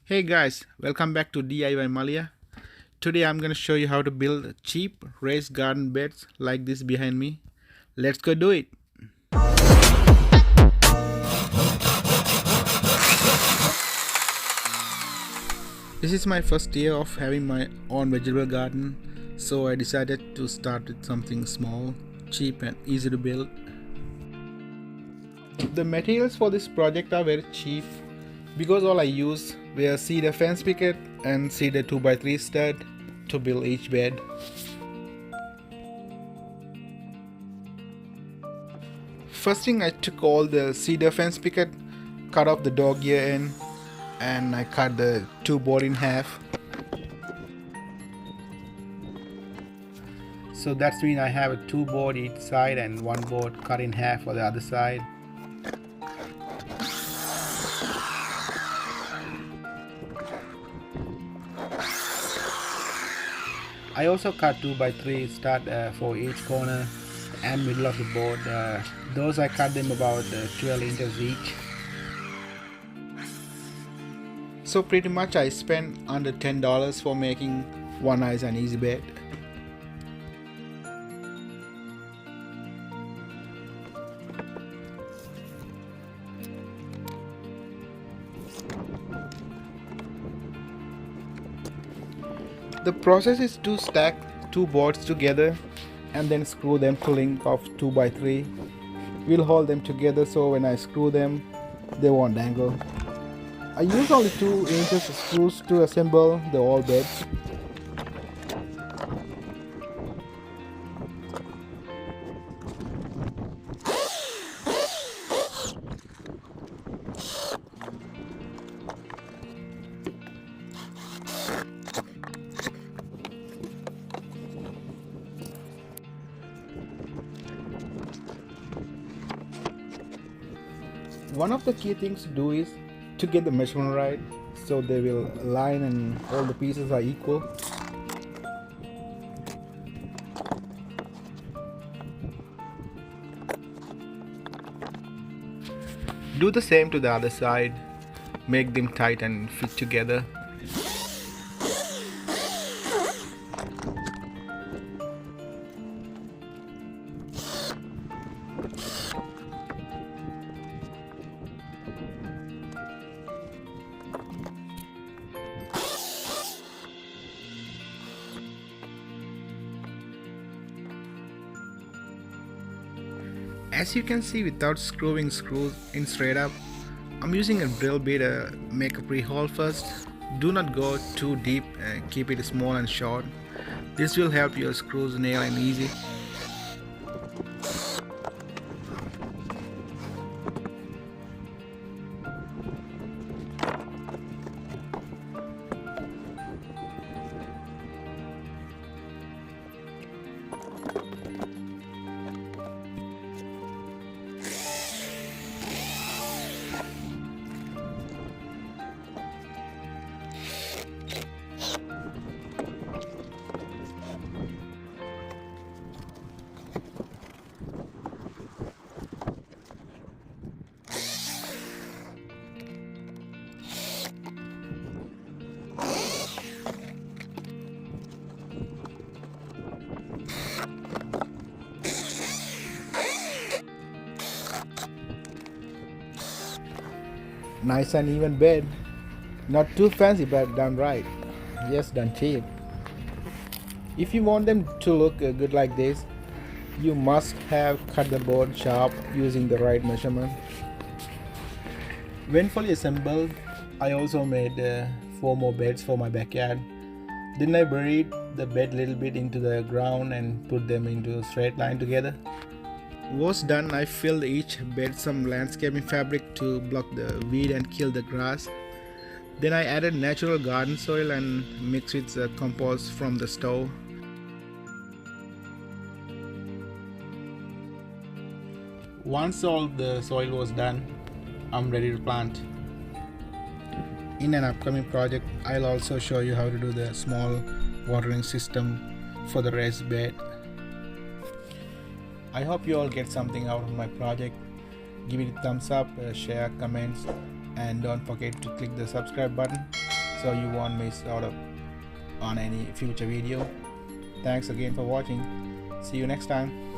Hey guys, welcome back to DIY Malia. Today I'm gonna show you how to build cheap raised garden beds like this behind me. Let's go do it. This is my first year of having my own vegetable garden, so I decided to start with something small, cheap and easy to build. The materials for this project are very cheap because all I used were cedar fence picket and cedar 2x3 stud to build each bed. First thing, I took all the cedar fence picket, cut off the dog ear end, and I cut the two board in half. So that's mean I have a two board each side and one board cut in half for the other side. I also cut 2x3 stud for each corner and middle of the board. Those I cut them about 12 inches each. So pretty much I spent under $10 for making one nice and easy bed. The process is to stack two boards together and then screw them to length of 2x3. We'll hold them together so when I screw them, they won't dangle. I use only 2 inches screws to assemble the all beds. One of the key things to do is to get the measurement right so they will align and all the pieces are equal. Do the same to the other side, make them tight and fit together. As you can see, without screwing screws in straight up, I'm using a drill bit to make a pre-hole first. Do not go too deep, keep it small and short. This will help your screws nail in easy. Nice and even bed. Not too fancy but done right. Yes, done cheap. If you want them to look good like this, you must have cut the board sharp using the right measurement. When fully assembled, I also made 4 more beds for my backyard. Then I buried the bed a little bit into the ground and put them into a straight line together. Was done, I filled each bed some landscaping fabric to block the weed and kill the grass. Then I added natural garden soil and mixed with the compost from the stove. Once all the soil was done, I'm ready to plant. In an upcoming project, I'll also show you how to do the small watering system for the raised bed. I hope you all get something out of my project. Give it a thumbs up, share, comments, and don't forget to click the subscribe button. so you won't miss out on any future video. Thanks again for watching. See you next time.